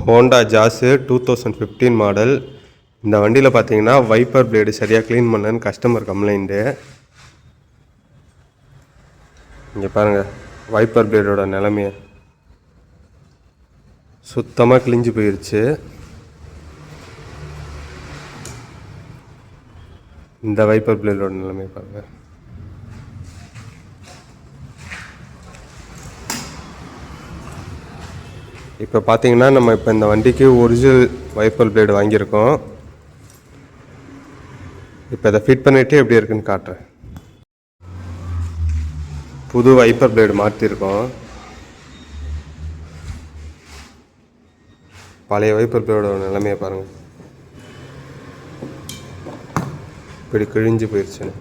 Honda Jazz 2015 model. இந்த வண்டியில் பார்த்தீங்கன்னா வைப்பர் பிளேடு சரியாக க்ளீன் பண்ணலன்னு கஸ்டமர் கம்ப்ளைண்ட்டு. இங்கே பாருங்கள் வைப்பர் பிளேடோட நிலைமையை, சுத்தமாக கிழிஞ்சு போயிடுச்சு. இந்த வைப்பர் பிளேடோட நிலைமையை பாருங்கள். இப்போ பார்த்தீங்கன்னா நம்ம இப்போ இந்த வண்டிக்கு ஒரிஜினல் வைப்பர் பிளேடு வாங்கியிருக்கோம். இப்போ இதை ஃபிட் பண்ணிவிட்டு எப்படி இருக்குன்னு காட்டுறேன். புது வைப்பர் பிளேடு மாற்றிருக்கோம். பழைய வைப்பர் பிளேடோட நிலைமையை பாருங்கள், இப்படி கிழிஞ்சு போயிடுச்சுன்னு.